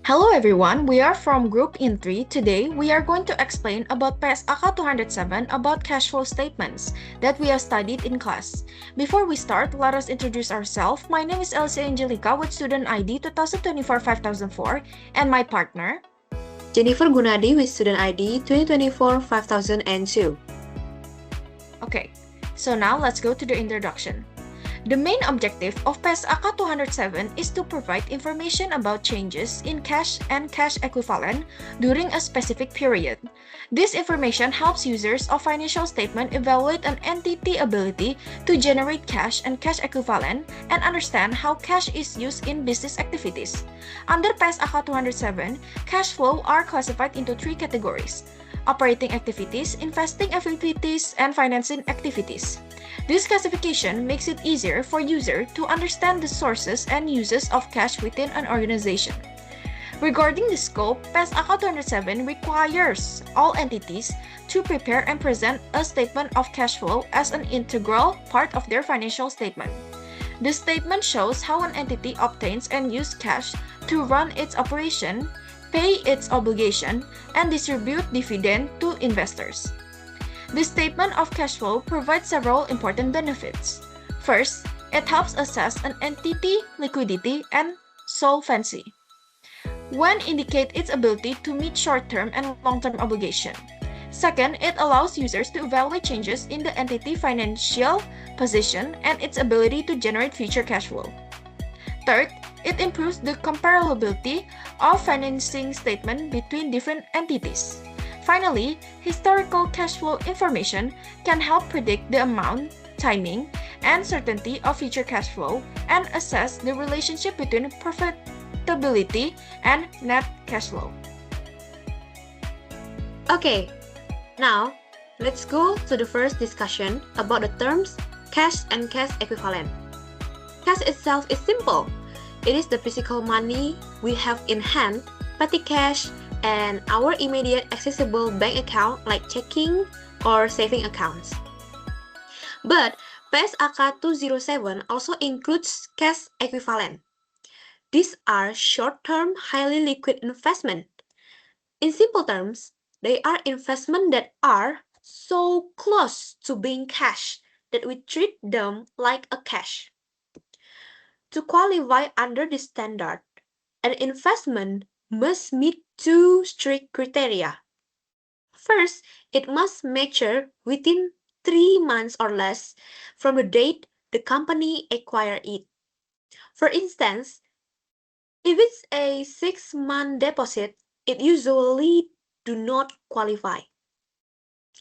Hello everyone, we are from Group in 3. Today, we are going to explain about PSAK 207 about cash flow statements that we have studied in class. Before we start, let us introduce ourselves. My name is Elicia Angelica with student ID 2024-5004 and my partner, Jennyfer Gunadi with student ID 2024-5002. Okay, so now let's go to the introduction. The main objective of PSAK 207 is to provide information about changes in cash and cash equivalent during a specific period. This information helps users of financial statement evaluate an entity ability to generate cash and cash equivalent and understand how cash is used in business activities. Under PSAK 207, cash flow are classified into three categories: operating activities, investing activities, and financing activities. This classification makes it easier for users to understand the sources and uses of cash within an organization. Regarding the scope, PSAK 207 requires all entities to prepare and present a statement of cash flow as an integral part of their financial statement. The statement shows how an entity obtains and uses cash to run its operation, pay its obligation, and distribute dividend to investors. The statement of cash flow provides several important benefits. First, it helps assess an entity liquidity and solvency. One, indicate its ability to meet short-term and long-term obligation. Second, it allows users to evaluate changes in the entity financial position and its ability to generate future cash flow. Third, it improves the comparability of financing statement between different entities. Finally, historical cash flow information can help predict the amount, timing, and certainty of future cash flow and assess the relationship between profitability and net cash flow. Okay, now let's go to the first discussion about the terms cash and cash equivalent. Cash itself is simple. It is the physical money we have in hand, petty cash, and our immediate accessible bank account like checking or saving accounts. But PSAK 207 also includes cash equivalent. These are short-term, highly liquid investment. In simple terms, they are investments that are so close to being cash that we treat them like a cash. To qualify under this standard, an investment must meet two strict criteria. First, it must mature within 3 months or less from the date the company acquired it. For instance, if it's a 6-month deposit, it usually do not qualify.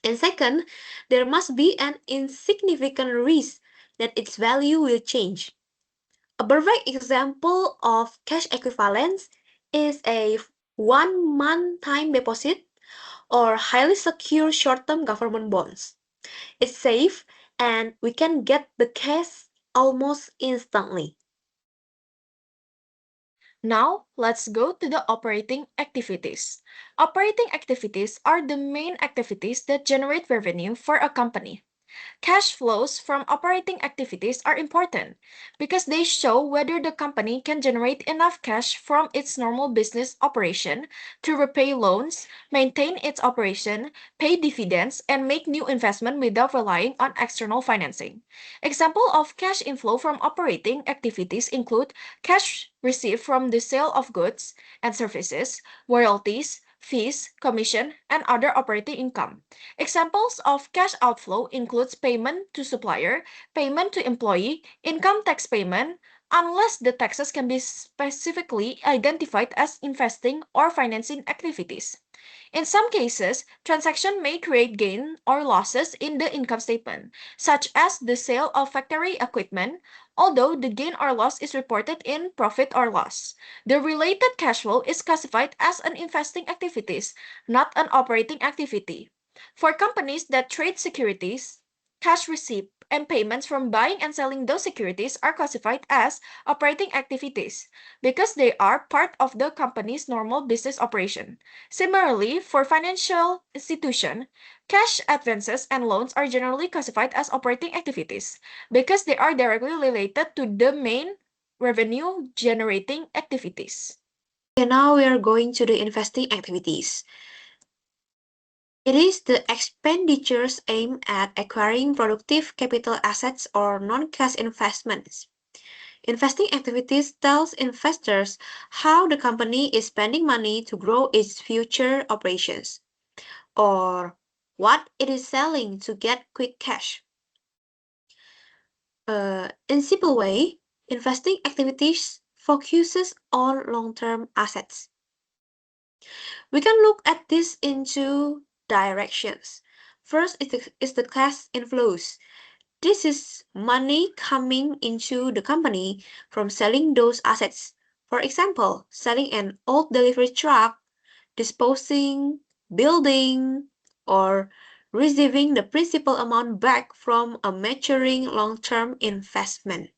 And second, there must be an insignificant risk that its value will change. A perfect example of cash equivalence is a 1-month time deposit or highly secure short-term government bonds. It's safe and we can get the cash almost instantly. Now, let's go to the operating activities. Operating activities are the main activities that generate revenue for a company. Cash flows from operating activities are important because they show whether the company can generate enough cash from its normal business operation to repay loans, maintain its operation, pay dividends, and make new investment without relying on external financing. Example of cash inflow from operating activities include cash received from the sale of goods and services, royalties, fees, commission, and other operating income. Examples of cash outflow includes payment to supplier, payment to employee, income tax payment, unless the taxes can be specifically identified as investing or financing activities. In some cases, transaction may create gain or losses in the income statement, such as the sale of factory equipment, although the gain or loss is reported in profit or loss. The related cash flow is classified as an investing activities, not an operating activity. For companies that trade securities, cash receipt and payments from buying and selling those securities are classified as operating activities because they are part of the company's normal business operation. Similarly, for financial institution, cash advances and loans are generally classified as operating activities because they are directly related to the main revenue generating activities. Okay, now we are going to the investing activities. It is the expenditures aimed at acquiring productive capital assets or non-cash investments. Investing activities tells investors how the company is spending money to grow its future operations, or what it is selling to get quick cash. In simple way, investing activities focuses on long-term assets. We can look at this in two directions. First is the cash inflows. This is money coming into the company from selling those assets. For example, selling an old delivery truck, disposing, building, or receiving the principal amount back from a maturing long-term investment.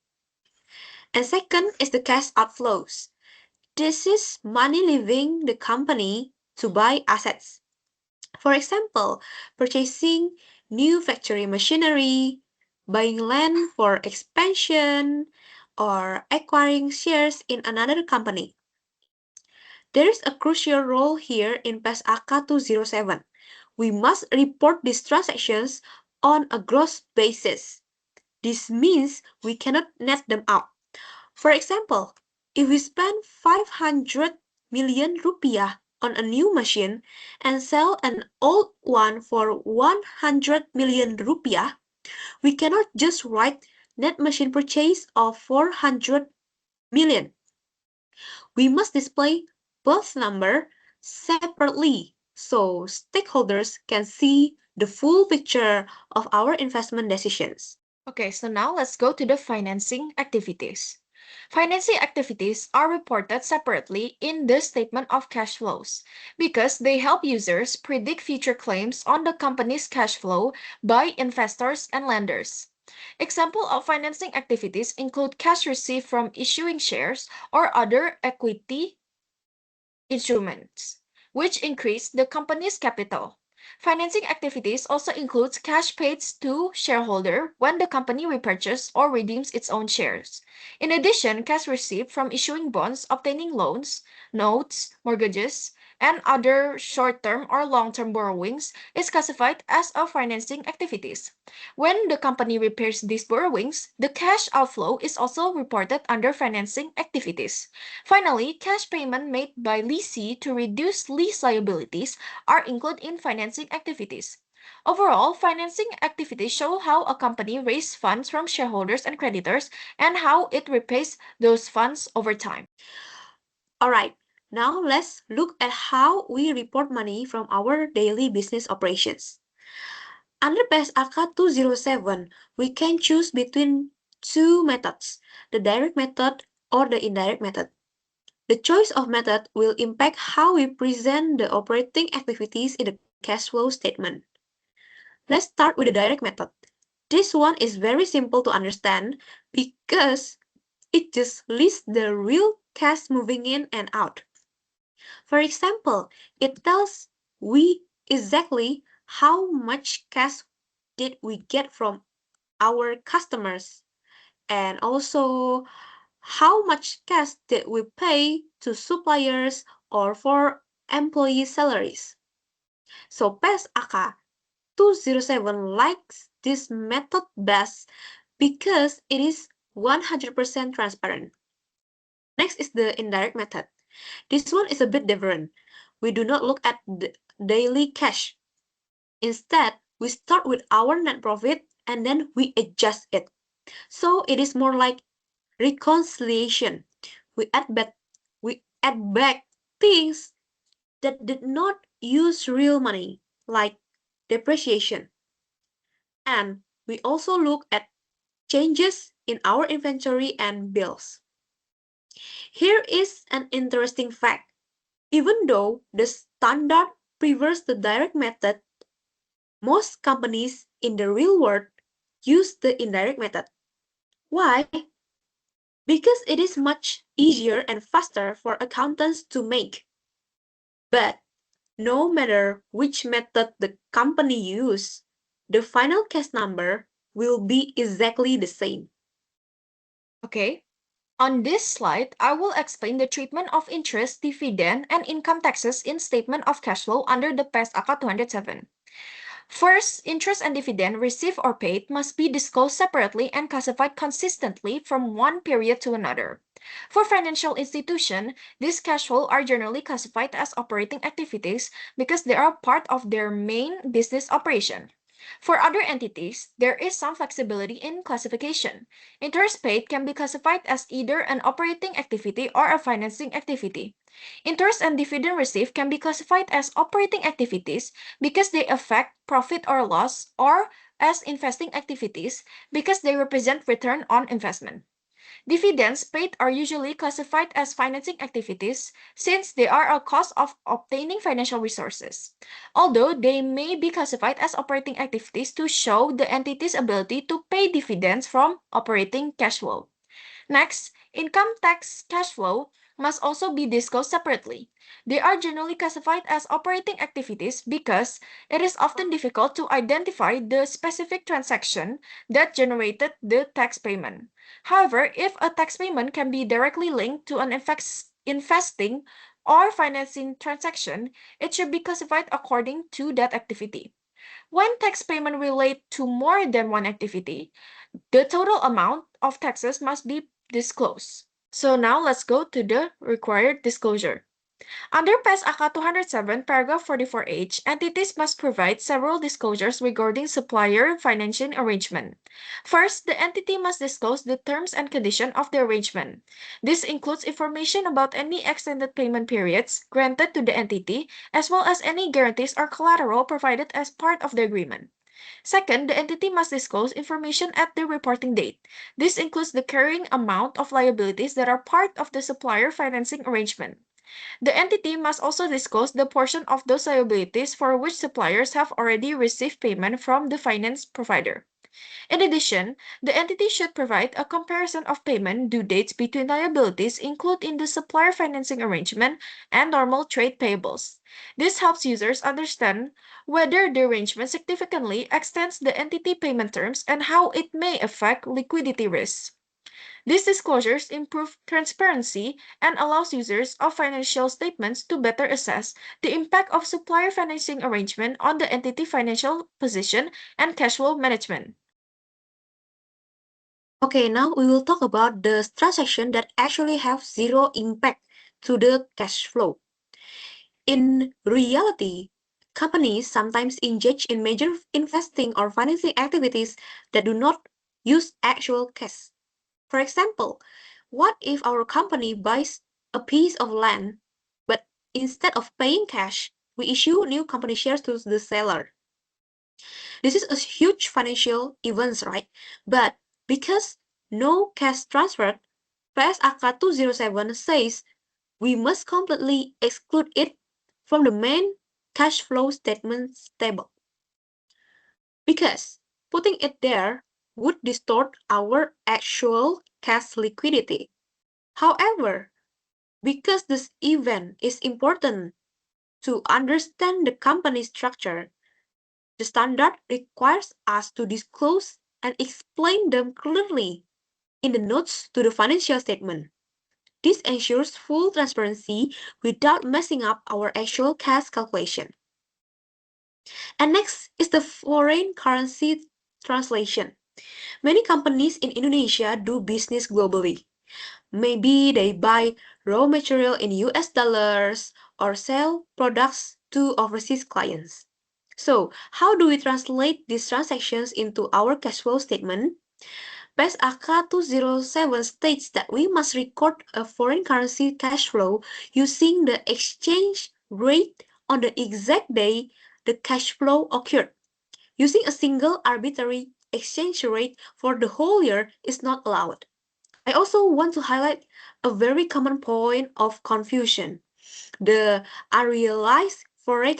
And second is the cash outflows. This is money leaving the company to buy assets. For example, purchasing new factory machinery, buying land for expansion, or acquiring shares in another company. There is a crucial role here in PSAK 207. We must report these transactions on a gross basis. This means we cannot net them out. For example, if we spend 500 million rupiah on a new machine and sell an old one for 100 million rupiah, we cannot just write net machine purchase of 400 million. We must display both number separately so stakeholders can see the full picture of our investment decisions. Okay, so now let's go to the financing activities. Financing activities are reported separately in the statement of cash flows because they help users predict future claims on the company's cash flow by investors and lenders. Example of financing activities include cash received from issuing shares or other equity instruments, which increase the company's capital. Financing activities also includes cash paid to shareholder when the company repurchases or redeems its own shares. In addition, cash received from issuing bonds, obtaining loans, notes, mortgages, and other short-term or long-term borrowings is classified as a financing activities. When the company repairs these borrowings, the cash outflow is also reported under financing activities. Finally, cash payment made by lessee to reduce lease liabilities are included in financing activities. Overall, financing activities show how a company raises funds from shareholders and creditors and how it repays those funds over time. Alright, now let's look at how we report money from our daily business operations. Under PSAK 207, we can choose between two methods, the direct method or the indirect method. The choice of method will impact how we present the operating activities in the cash flow statement. Let's start with the direct method. This one is very simple to understand because it just lists the real cash moving in and out. For example, it tells we exactly how much cash did we get from our customers and also how much cash did we pay to suppliers or for employee salaries. So PSAK 207 likes this method best because it is 100% transparent. Next is the indirect method. This one is a bit different. We do not look at the daily cash. Instead, we start with our net profit and then we adjust it. So it is more like reconciliation. We add back things that did not use real money, like depreciation. And we also look at changes in our inventory and bills. Here is an interesting fact. Even though the standard prefers the direct method, most companies in the real world use the indirect method. Why? Because it is much easier and faster for accountants to make. But no matter which method the company uses, the final cash number will be exactly the same. Okay, On this slide, I will explain the treatment of interest, dividend, and income taxes in Statement of Cash Flow under the PSAK 207. First, interest and dividend received or paid must be disclosed separately and classified consistently from one period to another. For financial institutions, these cash flows are generally classified as operating activities because they are part of their main business operation. For other entities, there is some flexibility in classification. Interest paid can be classified as either an operating activity or a financing activity. Interest and dividend received can be classified as operating activities because they affect profit or loss, or as investing activities because they represent return on investment. Dividends paid are usually classified as financing activities since they are a cost of obtaining financial resources, although they may be classified as operating activities to show the entity's ability to pay dividends from operating cash flow. Next, income tax cash flow must also be disclosed separately. They are generally classified as operating activities because it is often difficult to identify the specific transaction that generated the tax payment. However, if a tax payment can be directly linked to an investing or financing transaction, it should be classified according to that activity. When tax payment relate to more than one activity, the total amount of taxes must be disclosed. So now let's go to the required disclosure. Under PSAK 207, paragraph 44H, entities must provide several disclosures regarding supplier financing arrangement. First, the entity must disclose the terms and conditions of the arrangement. This includes information about any extended payment periods granted to the entity, as well as any guarantees or collateral provided as part of the agreement. Second, the entity must disclose information at the reporting date. This includes the carrying amount of liabilities that are part of the supplier financing arrangement. The entity must also disclose the portion of those liabilities for which suppliers have already received payment from the finance provider. In addition, the entity should provide a comparison of payment due dates between liabilities included in the supplier financing arrangement and normal trade payables. This helps users understand whether the arrangement significantly extends the entity payment terms and how it may affect liquidity risks. These disclosures improve transparency and allows users of financial statements to better assess the impact of supplier financing arrangement on the entity financial position and cash flow management. Okay, now we will talk about the transactions that actually have zero impact to the cash flow. In reality, companies sometimes engage in major investing or financing activities that do not use actual cash. For example, what if our company buys a piece of land, but instead of paying cash, we issue new company shares to the seller? This is a huge financial event, right? But because no cash transferred, PSAK 207 says we must completely exclude it from the main cash flow statements table. Because putting it there would distort our actual cash liquidity. However, because this event is important to understand the company structure, the standard requires us to disclose and explain them clearly in the notes to the financial statement. This ensures full transparency without messing up our actual cash calculation. And next is the foreign currency translation. Many companies in Indonesia do business globally. Maybe they buy raw material in US dollars or sell products to overseas clients. So, how do we translate these transactions into our cash flow statement? PSAK 207 states that we must record a foreign currency cash flow using the exchange rate on the exact day the cash flow occurred. Using a single arbitrary exchange rate for the whole year is not allowed. I also want to highlight a very common point of confusion: the unrealized foreign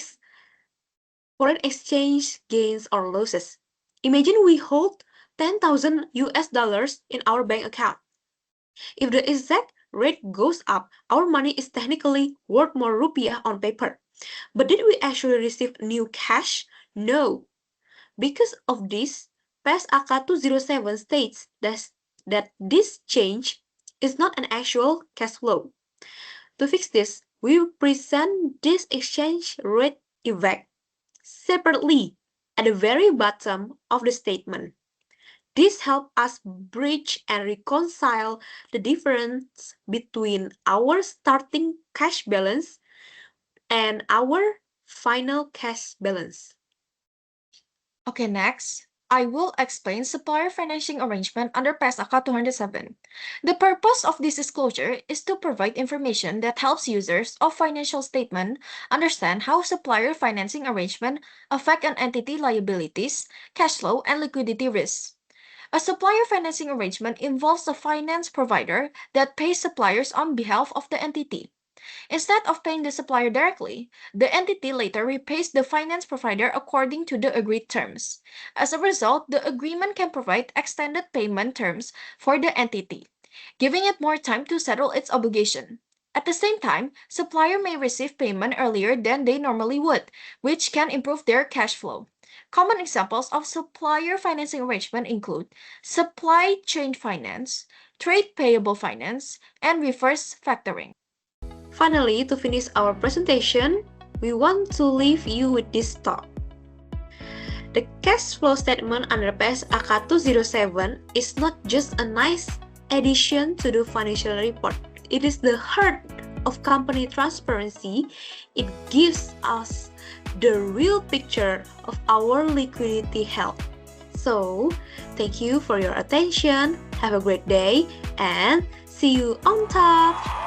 exchange gains or losses. Imagine we hold 10,000 US dollars in our bank account. If the exact rate goes up, our money is technically worth more rupiah on paper. But did we actually receive new cash? No. Because of this, PSAK 207 states that this change is not an actual cash flow. To fix this, we will present this exchange rate effect separately at the very bottom of the statement. This helps us bridge and reconcile the difference between our starting cash balance and our final cash balance. Okay, next, I will explain supplier financing arrangement under PSAK 207. The purpose of this disclosure is to provide information that helps users of financial statement understand how supplier financing arrangement affect an entity liabilities, cash flow, and liquidity risks. A supplier financing arrangement involves a finance provider that pays suppliers on behalf of the entity. Instead of paying the supplier directly, the entity later repays the finance provider according to the agreed terms. As a result, the agreement can provide extended payment terms for the entity, giving it more time to settle its obligation. At the same time, supplier may receive payment earlier than they normally would, which can improve their cash flow. Common examples of supplier financing arrangement include supply chain finance, trade payable finance, and reverse factoring. Finally, to finish our presentation, we want to leave you with this thought. The cash flow statement under PSAK 207 is not just a nice addition to the financial report. It is the heart of company transparency. It gives us the real picture of our liquidity health. So, thank you for your attention. Have a great day and see you on top.